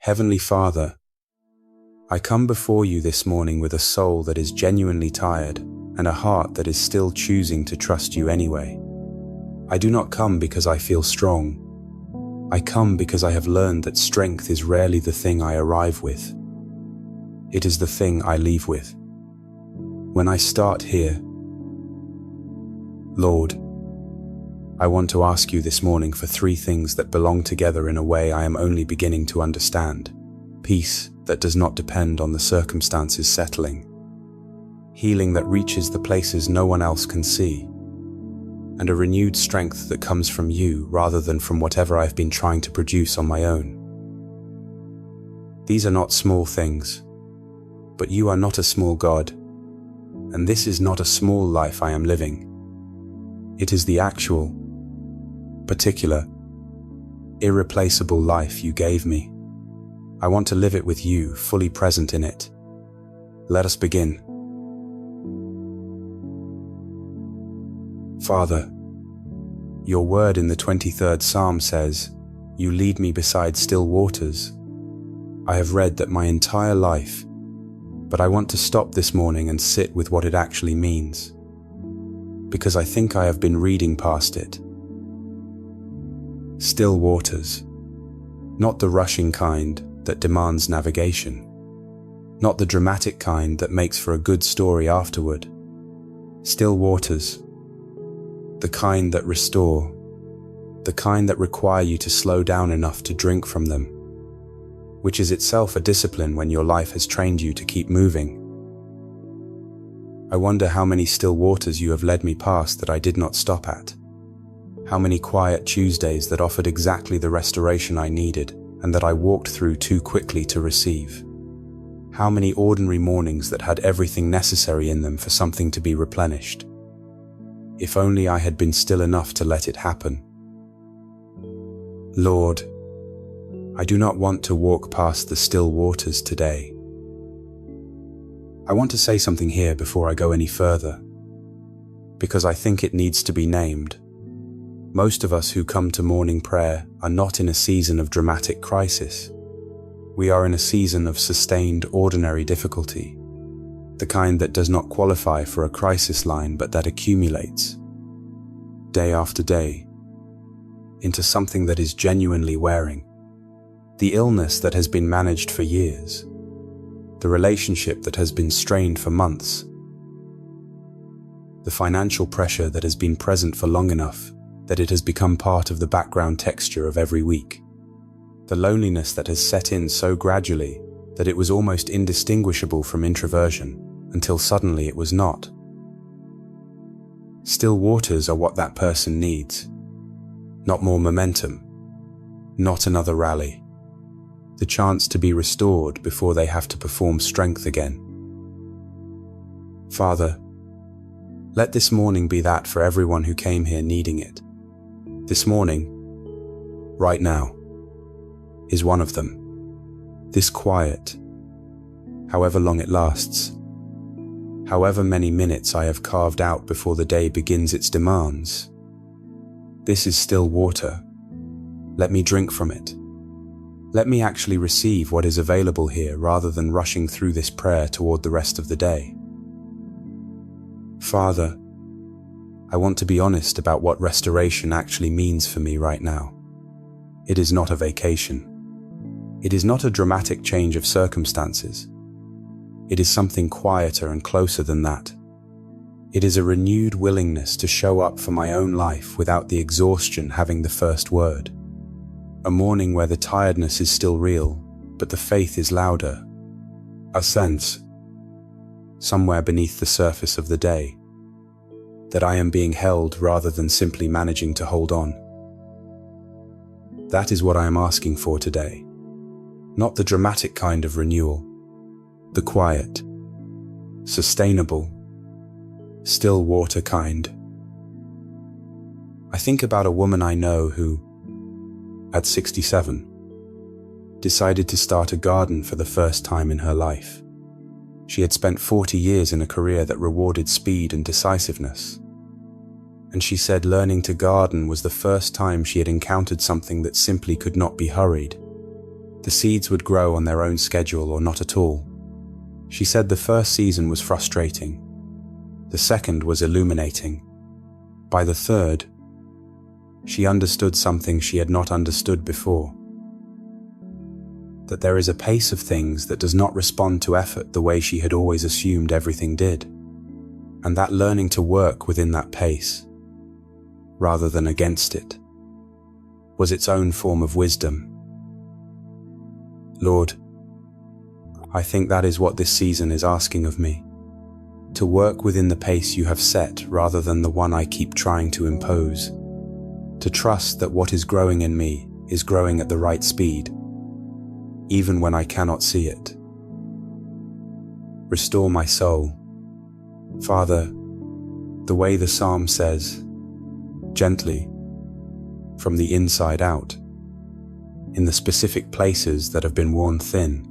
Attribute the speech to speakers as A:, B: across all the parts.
A: Heavenly Father, I come before you this morning with a soul that is genuinely tired and a heart that is still choosing to trust you anyway. I do not come because I feel strong. I come because I have learned that strength is rarely the thing I arrive with. It is the thing I leave with. When I start here, Lord, I want to ask you this morning for 3 things that belong together in a way I am only beginning to understand. Peace that does not depend on the circumstances settling. Healing that reaches the places no one else can see. And a renewed strength that comes from you rather than from whatever I've been trying to produce on my own. These are not small things, but you are not a small God, and this is not a small life I am living. It is the actual, particular, irreplaceable life you gave me. I want to live it with you, fully present in it. Let us begin. Father, your word in the 23rd Psalm says, "You lead me beside still waters." I have read that my entire life, but I want to stop this morning and sit with what it actually means, because I think I have been reading past it. Still waters, not the rushing kind that demands navigation, not the dramatic kind that makes for a good story afterward. Still waters, the kind that restore, the kind that require you to slow down enough to drink from them, which is itself a discipline when your life has trained you to keep moving. I wonder how many still waters you have led me past that I did not stop at. How many quiet Tuesdays that offered exactly the restoration I needed and that I walked through too quickly to receive. How many ordinary mornings that had everything necessary in them for something to be replenished. If only I had been still enough to let it happen. Lord, I do not want to walk past the still waters today. I want to say something here before I go any further, because I think it needs to be named. Most of us who come to morning prayer are not in a season of dramatic crisis. We are in a season of sustained ordinary difficulty, the kind that does not qualify for a crisis line but that accumulates, day after day, into something that is genuinely wearing. The illness that has been managed for years, the relationship that has been strained for months, the financial pressure that has been present for long enough that it has become part of the background texture of every week, the loneliness that has set in so gradually that it was almost indistinguishable from introversion until suddenly it was not. Still waters are what that person needs. Not more momentum, not another rally. The chance to be restored before they have to perform strength again. Father, let this morning be that for everyone who came here needing it. This morning, right now, is one of them. This quiet, however long it lasts, however many minutes I have carved out before the day begins its demands. This is still water. Let me drink from it. Let me actually receive what is available here rather than rushing through this prayer toward the rest of the day. Father, I want to be honest about what restoration actually means for me right now. It is not a vacation. It is not a dramatic change of circumstances. It is something quieter and closer than that. It is a renewed willingness to show up for my own life without the exhaustion having the first word. A morning where the tiredness is still real, but the faith is louder. A sense, somewhere beneath the surface of the day, that I am being held rather than simply managing to hold on. That is what I am asking for today. Not the dramatic kind of renewal, the quiet, sustainable, still water kind. I think about a woman I know who, at 67, decided to start a garden for the first time in her life. She had spent 40 years in a career that rewarded speed and decisiveness. And she said learning to garden was the first time she had encountered something that simply could not be hurried. The seeds would grow on their own schedule or not at all. She said the first season was frustrating. The second was illuminating. By the third, she understood something she had not understood before. That there is a pace of things that does not respond to effort the way she had always assumed everything did, and that learning to work within that pace, rather than against it, was its own form of wisdom. Lord, I think that is what this season is asking of me, to work within the pace you have set rather than the one I keep trying to impose, to trust that what is growing in me is growing at the right speed, even when I cannot see it. Restore my soul. Father, the way the psalm says, gently, from the inside out, in the specific places that have been worn thin.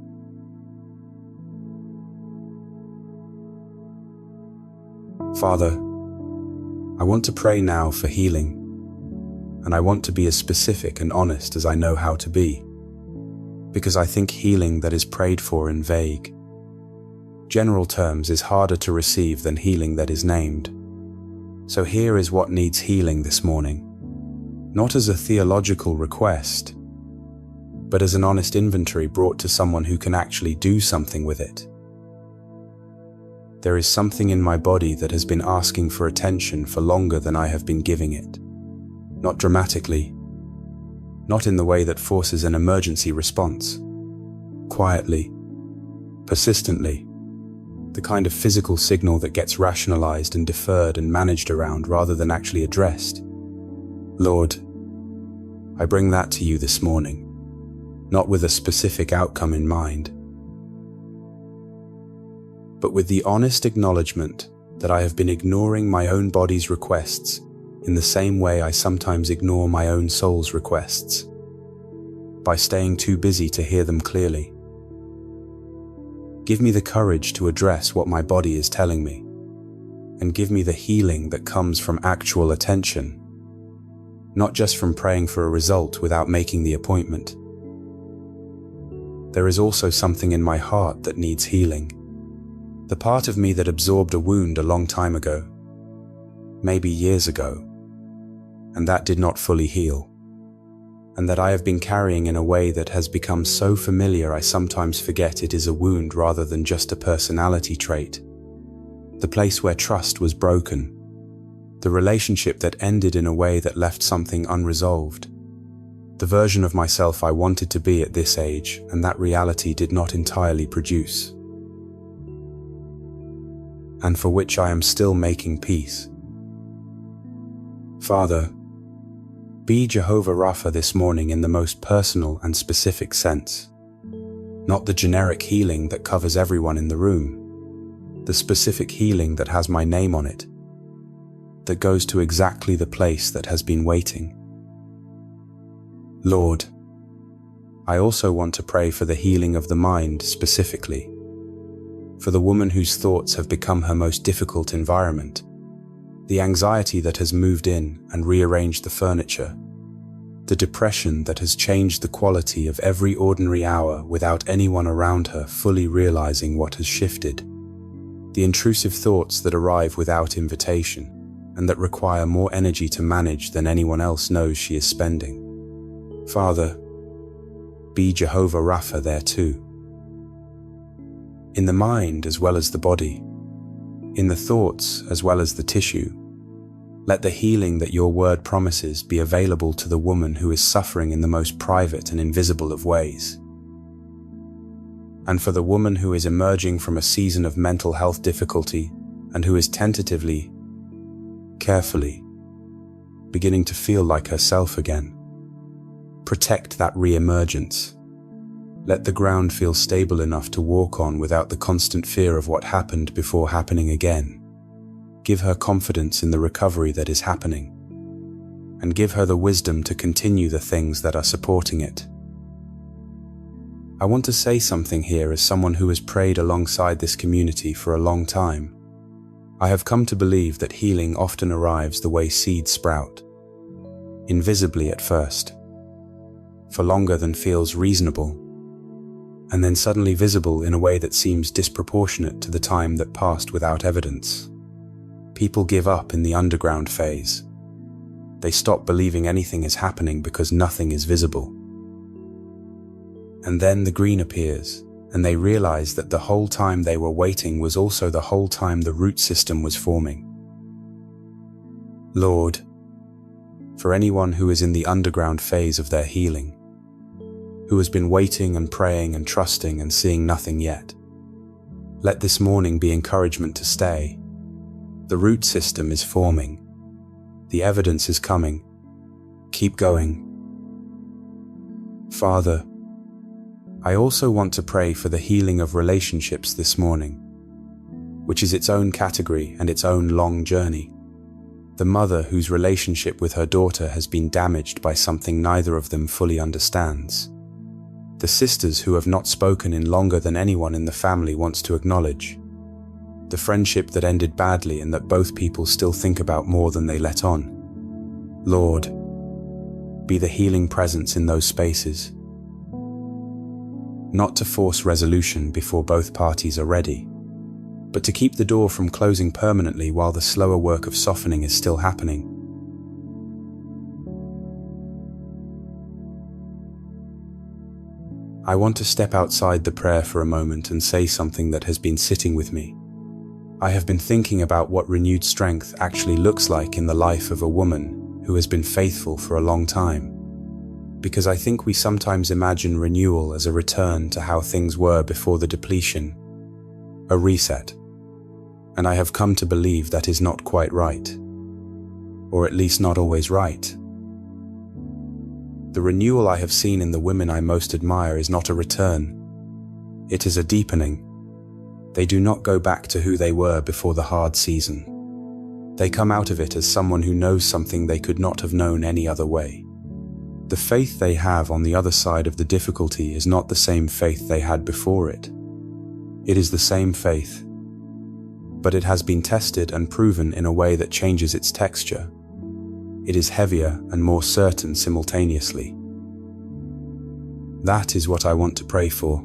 A: Father, I want to pray now for healing, and I want to be as specific and honest as I know how to be, because I think healing that is prayed for in vague, general terms is harder to receive than healing that is named. So here is what needs healing this morning, not as a theological request, but as an honest inventory brought to someone who can actually do something with it. There is something in my body that has been asking for attention for longer than I have been giving it. Not dramatically, not in the way that forces an emergency response. Quietly, persistently, the kind of physical signal that gets rationalized and deferred and managed around rather than actually addressed. Lord, I bring that to you this morning, not with a specific outcome in mind, but with the honest acknowledgement that I have been ignoring my own body's requests in the same way I sometimes ignore my own soul's requests, by staying too busy to hear them clearly. Give me the courage to address what my body is telling me, and give me the healing that comes from actual attention, not just from praying for a result without making the appointment. There is also something in my heart that needs healing. The part of me that absorbed a wound a long time ago, maybe years ago, and that did not fully heal, and that I have been carrying in a way that has become so familiar I sometimes forget it is a wound rather than just a personality trait. The place where trust was broken, the relationship that ended in a way that left something unresolved, the version of myself I wanted to be at this age and that reality did not entirely produce, and for which I am still making peace. Father, be Jehovah Rapha this morning in the most personal and specific sense, not the generic healing that covers everyone in the room, the specific healing that has my name on it, that goes to exactly the place that has been waiting. Lord, I also want to pray for the healing of the mind specifically, for the woman whose thoughts have become her most difficult environment, the anxiety that has moved in and rearranged the furniture, the depression that has changed the quality of every ordinary hour without anyone around her fully realizing what has shifted, the intrusive thoughts that arrive without invitation and that require more energy to manage than anyone else knows she is spending. Father, be Jehovah Rapha there too. In the mind as well as the body, in the thoughts as well as the tissue, let the healing that your word promises be available to the woman who is suffering in the most private and invisible of ways. And for the woman who is emerging from a season of mental health difficulty and who is tentatively, carefully, beginning to feel like herself again. Protect that re-emergence. Let the ground feel stable enough to walk on without the constant fear of what happened before happening again. Give her confidence in the recovery that is happening, and give her the wisdom to continue the things that are supporting it. I want to say something here as someone who has prayed alongside this community for a long time. I have come to believe that healing often arrives the way seeds sprout, invisibly at first, for longer than feels reasonable, and then suddenly visible in a way that seems disproportionate to the time that passed without evidence. People give up in the underground phase. They stop believing anything is happening because nothing is visible. And then the green appears, and they realize that the whole time they were waiting was also the whole time the root system was forming. Lord, for anyone who is in the underground phase of their healing, who has been waiting and praying and trusting and seeing nothing yet, let this morning be encouragement to stay. The root system is forming. The evidence is coming. Keep going. Father, I also want to pray for the healing of relationships this morning, which is its own category and its own long journey. The mother whose relationship with her daughter has been damaged by something neither of them fully understands. The sisters who have not spoken in longer than anyone in the family wants to acknowledge. The friendship that ended badly and that both people still think about more than they let on. Lord, be the healing presence in those spaces. Not to force resolution before both parties are ready, but to keep the door from closing permanently while the slower work of softening is still happening. I want to step outside the prayer for a moment and say something that has been sitting with me. I have been thinking about what renewed strength actually looks like in the life of a woman who has been faithful for a long time. Because I think we sometimes imagine renewal as a return to how things were before the depletion, a reset. And I have come to believe that is not quite right, or at least not always right. The renewal I have seen in the women I most admire is not a return. It is a deepening. They do not go back to who they were before the hard season. They come out of it as someone who knows something they could not have known any other way. The faith they have on the other side of the difficulty is not the same faith they had before it. It is the same faith, but it has been tested and proven in a way that changes its texture. It is heavier and more certain simultaneously. That is what I want to pray for.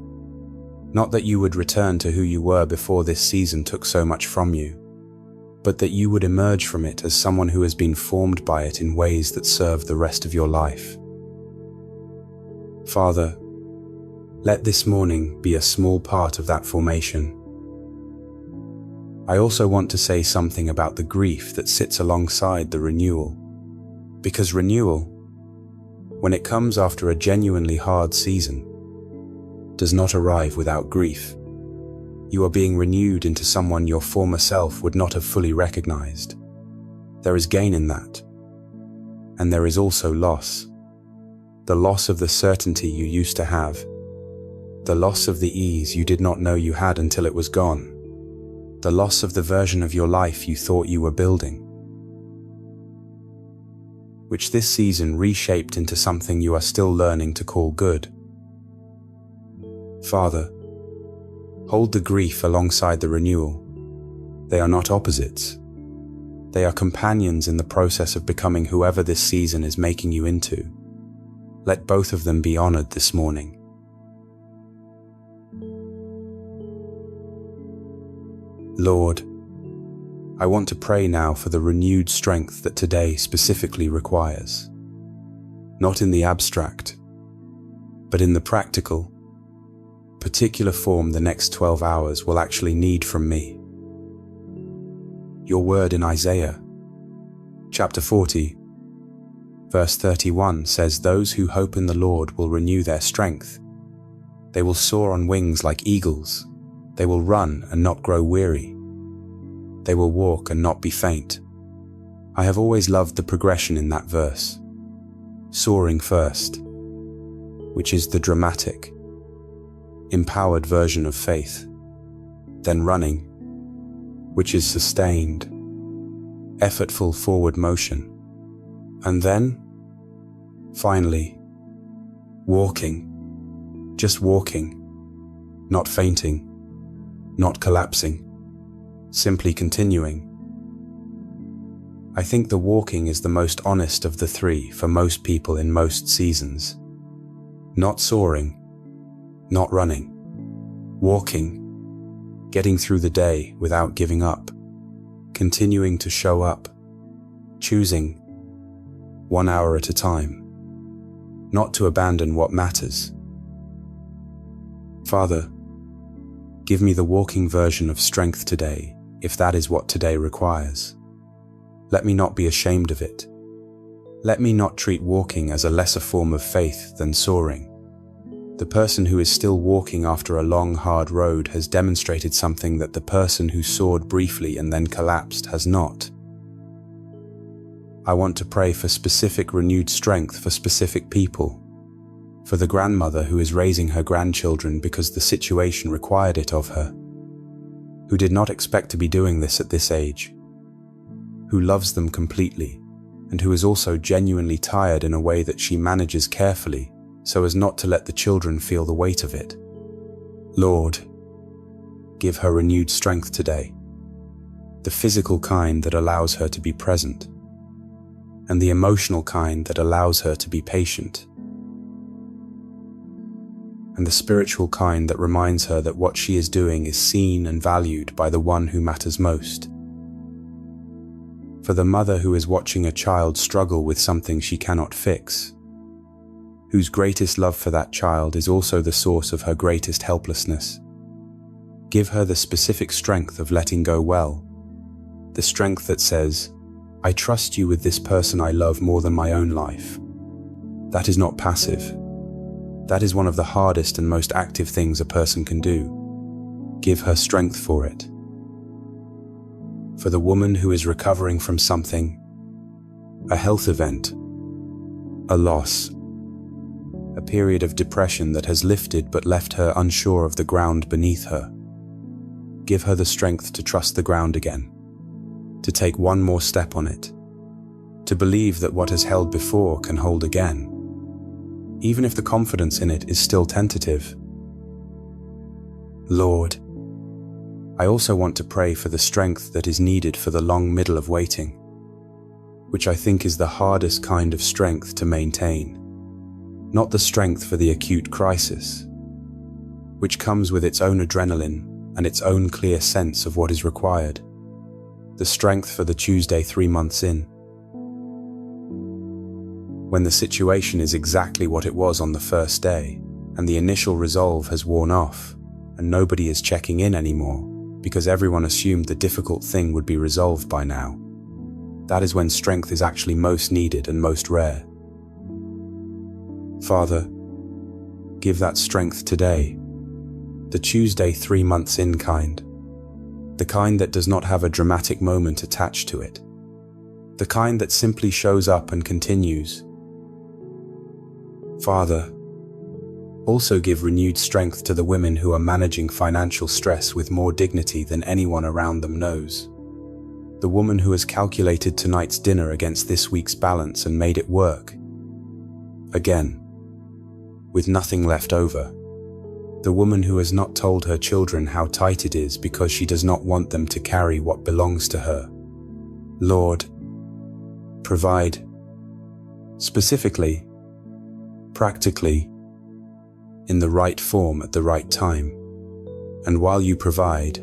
A: Not that you would return to who you were before this season took so much from you, but that you would emerge from it as someone who has been formed by it in ways that serve the rest of your life. Father, let this morning be a small part of that formation. I also want to say something about the grief that sits alongside the renewal. Because renewal, when it comes after a genuinely hard season, does not arrive without grief. You are being renewed into someone your former self would not have fully recognized. There is gain in that. And there is also loss. The loss of the certainty you used to have. The loss of the ease you did not know you had until it was gone. The loss of the version of your life you thought you were building, which this season reshaped into something you are still learning to call good. Father, hold the grief alongside the renewal. They are not opposites. They are companions in the process of becoming whoever this season is making you into. Let both of them be honored this morning. Lord, I want to pray now for the renewed strength that today specifically requires. Not in the abstract, but in the practical, particular form the next 12 hours will actually need from me. Your word in Isaiah, chapter 40, verse 31 says, "Those who hope in the Lord will renew their strength. They will soar on wings like eagles. They will run and not grow weary. They will walk and not be faint." I have always loved the progression in that verse. Soaring first, which is the dramatic, empowered version of faith. Then running, which is sustained, effortful forward motion. And then, finally, walking. Just walking, not fainting, not collapsing, simply continuing. I think the walking is the most honest of the three for most people in most seasons. Not soaring, not running, Walking, getting through the day without giving up, continuing to show up, choosing 1 hour at a time, not to abandon what matters. Father, give me the walking version of strength today, if that is what today requires. Let me not be ashamed of it. Let me not treat walking as a lesser form of faith than soaring. The person who is still walking after a long, hard road has demonstrated something that the person who soared briefly and then collapsed has not. I want to pray for specific renewed strength for specific people. For the grandmother who is raising her grandchildren because the situation required it of her, who did not expect to be doing this at this age, who loves them completely, and who is also genuinely tired in a way that she manages carefully so as not to let the children feel the weight of it. Lord, give her renewed strength today, the physical kind that allows her to be present, and the emotional kind that allows her to be patient, and the spiritual kind that reminds her that what she is doing is seen and valued by the one who matters most. For the mother who is watching a child struggle with something she cannot fix, whose greatest love for that child is also the source of her greatest helplessness, give her the specific strength of letting go well, the strength that says, I trust you with this person I love more than my own life. That is not passive. That is one of the hardest and most active things a person can do. Give her strength for it. For the woman who is recovering from something, a health event, a loss, a period of depression that has lifted but left her unsure of the ground beneath her, give her the strength to trust the ground again, to take one more step on it, to believe that what has held before can hold again, even if the confidence in it is still tentative. Lord, I also want to pray for the strength that is needed for the long middle of waiting, which I think is the hardest kind of strength to maintain. Not the strength for the acute crisis, which comes with its own adrenaline and its own clear sense of what is required. The strength for the Tuesday 3 months in, when the situation is exactly what it was on the first day, and the initial resolve has worn off, and nobody is checking in anymore, because everyone assumed the difficult thing would be resolved by now. That is when strength is actually most needed and most rare. Father, give that strength today, the Tuesday 3 months in kind, the kind that does not have a dramatic moment attached to it, the kind that simply shows up and continues. Father, also give renewed strength to the women who are managing financial stress with more dignity than anyone around them knows. The woman who has calculated tonight's dinner against this week's balance and made it work. Again, with nothing left over. The woman who has not told her children how tight it is because she does not want them to carry what belongs to her. Lord, provide, specifically, practically, in the right form at the right time. And while you provide,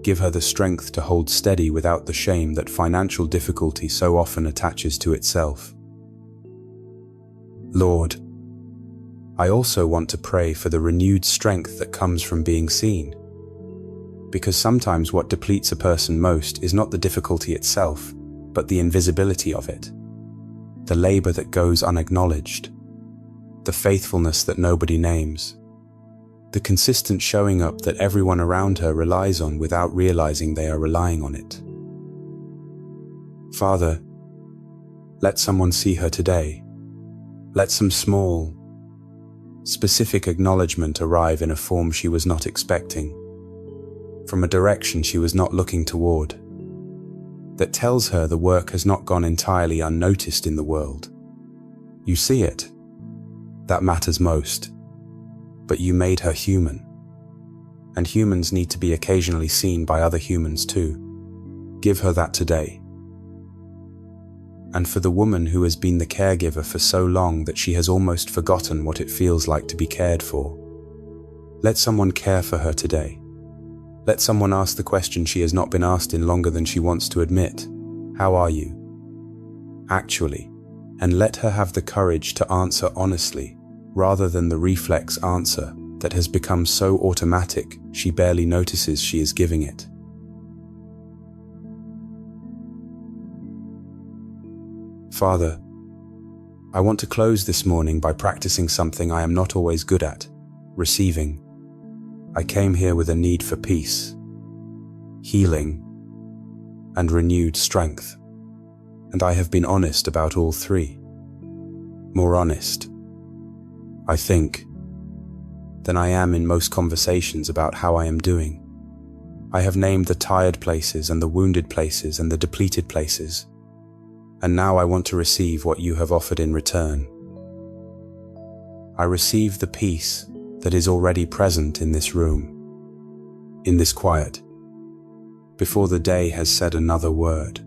A: give her the strength to hold steady without the shame that financial difficulty so often attaches to itself. Lord, I also want to pray for the renewed strength that comes from being seen. Because sometimes what depletes a person most is not the difficulty itself, but the invisibility of it. The labor that goes unacknowledged. The faithfulness that nobody names. The consistent showing up that everyone around her relies on without realizing they are relying on it. Father, let someone see her today. Let some small, specific acknowledgement arrive in a form she was not expecting, from a direction she was not looking toward, that tells her the work has not gone entirely unnoticed in the world. You see it. That matters most. But you made her human. And humans need to be occasionally seen by other humans too. Give her that today. And for the woman who has been the caregiver for so long that she has almost forgotten what it feels like to be cared for, Let someone care for her today. Let someone ask the question she has not been asked in longer than she wants to admit. How are you? Actually, and let her have the courage to answer honestly, rather than the reflex answer that has become so automatic she barely notices she is giving it. Father, I want to close this morning by practicing something I am not always good at, receiving. I came here with a need for peace, healing, and renewed strength, and I have been honest about all three. More honest, I think, than I am in most conversations about how I am doing. I have named the tired places and the wounded places and the depleted places, and now I want to receive what you have offered in return. I receive the peace that is already present in this room, in this quiet, before the day has said another word.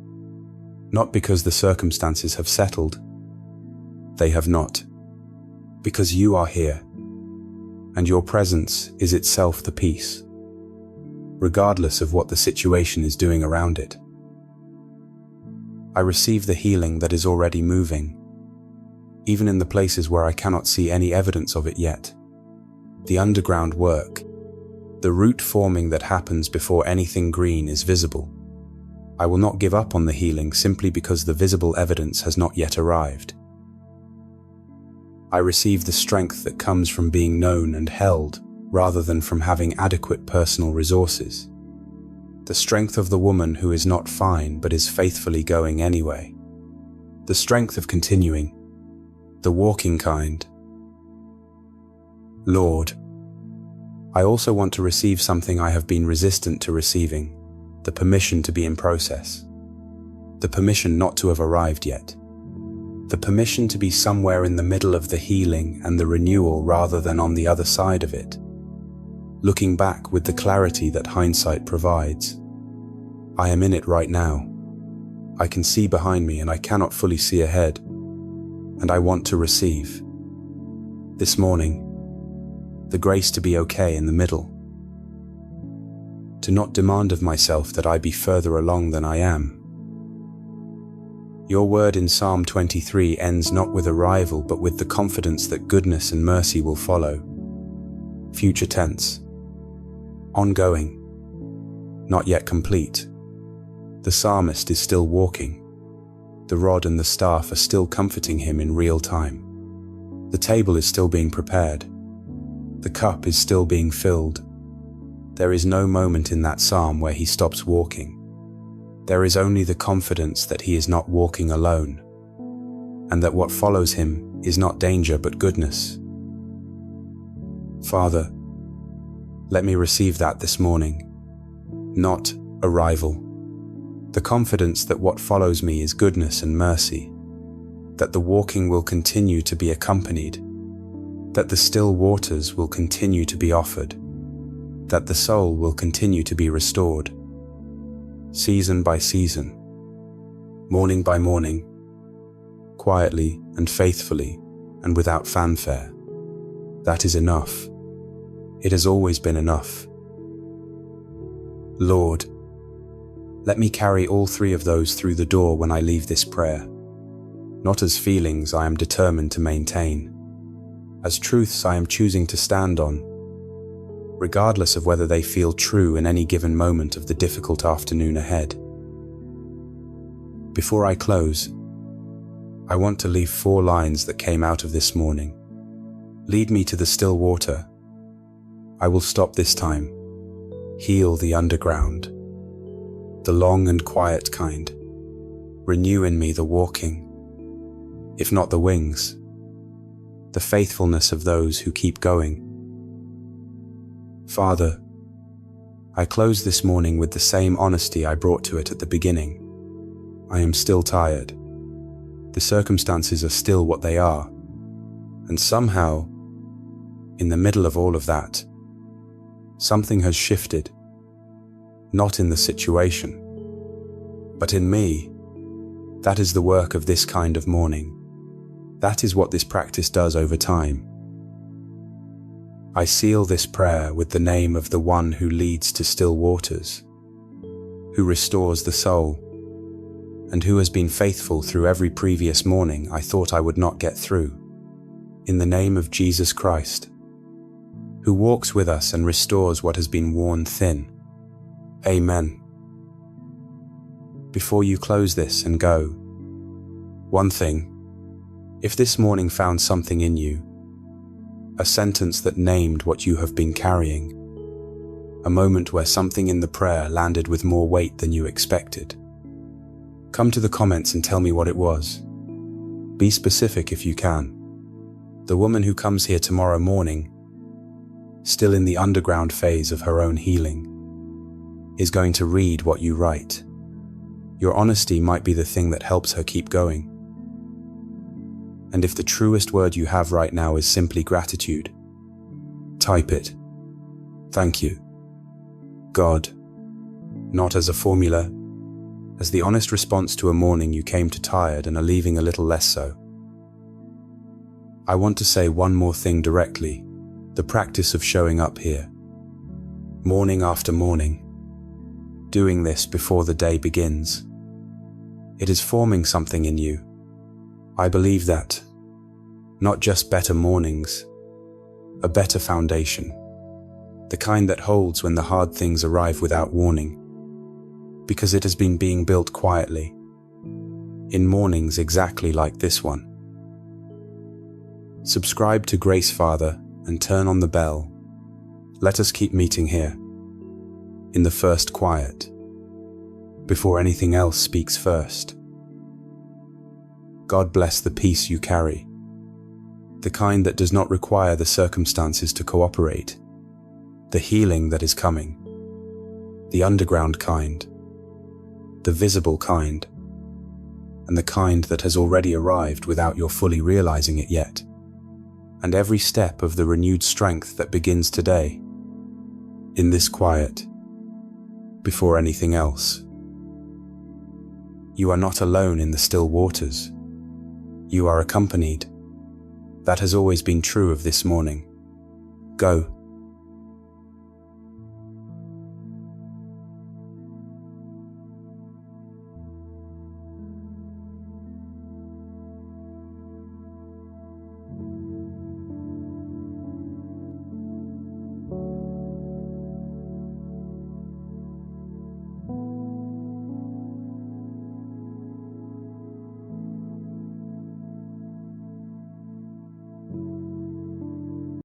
A: Not because the circumstances have settled. They have not. Because you are here, and your presence is itself the peace, regardless of what the situation is doing around it. I receive the healing that is already moving, even in the places where I cannot see any evidence of it yet. The underground work, the root forming that happens before anything green is visible. I will not give up on the healing simply because the visible evidence has not yet arrived. I receive the strength that comes from being known and held, rather than from having adequate personal resources. The strength of the woman who is not fine but is faithfully going anyway. The strength of continuing, the walking kind. Lord, I also want to receive something I have been resistant to receiving, the permission to be in process. The permission not to have arrived yet. The permission to be somewhere in the middle of the healing and the renewal rather than on the other side of it. Looking back with the clarity that hindsight provides. I am in it right now. I can see behind me and I cannot fully see ahead. And I want to receive. This morning, the grace to be okay in the middle. To not demand of myself that I be further along than I am. Your word in Psalm 23 ends not with arrival but with the confidence that goodness and mercy will follow. Future tense. Ongoing. Not yet complete. The psalmist is still walking. The rod and the staff are still comforting him in real time. The table is still being prepared. The cup is still being filled. There is no moment in that psalm where he stops walking. There is only the confidence that he is not walking alone, and that what follows him is not danger but goodness. Father, let me receive that this morning. Not arrival. The confidence that what follows me is goodness and mercy, that the walking will continue to be accompanied, that the still waters will continue to be offered, that the soul will continue to be restored, season by season, morning by morning, quietly and faithfully and without fanfare. That is enough. It has always been enough. Lord, let me carry all three of those through the door when I leave this prayer, not as feelings I am determined to maintain, as truths I am choosing to stand on, regardless of whether they feel true in any given moment of the difficult afternoon ahead. Before I close, I want to leave 4 lines that came out of this morning. Lead me to the still water. I will stop this time. Heal the underground, the long and quiet kind. Renew in me the walking, if not the wings, the faithfulness of those who keep going. Father, I close this morning with the same honesty I brought to it at the beginning. I am still tired. The circumstances are still what they are. And somehow, in the middle of all of that, something has shifted. Not in the situation, but in me. That is the work of this kind of mourning. That is what this practice does over time. I seal this prayer with the name of the one who leads to still waters, who restores the soul, and who has been faithful through every previous morning I thought I would not get through. In the name of Jesus Christ, who walks with us and restores what has been worn thin. Amen. Before you close this and go, one thing: if this morning found something in you, a sentence that named what you have been carrying, a moment where something in the prayer landed with more weight than you expected, come to the comments and tell me what it was. Be specific if you can. The woman who comes here tomorrow morning, still in the underground phase of her own healing, is going to read what you write. Your honesty might be the thing that helps her keep going. And if the truest word you have right now is simply gratitude, type it. Thank you, God. Not as a formula, as the honest response to a morning you came to tired and are leaving a little less so. I want to say one more thing directly: the practice of showing up here, morning after morning, doing this before the day begins. It is forming something in you. I believe that. Not just better mornings, a better foundation. The kind that holds when the hard things arrive without warning. Because it has been being built quietly, in mornings exactly like this one. Subscribe to Grace Father and turn on the bell. Let us keep meeting here, in the first quiet, before anything else speaks first. God bless the peace you carry, the kind that does not require the circumstances to cooperate, the healing that is coming, the underground kind, the visible kind, and the kind that has already arrived without your fully realizing it yet, and every step of the renewed strength that begins today, in this quiet, before anything else. You are not alone in the still waters. You are accompanied. That has always been true of this morning. Go.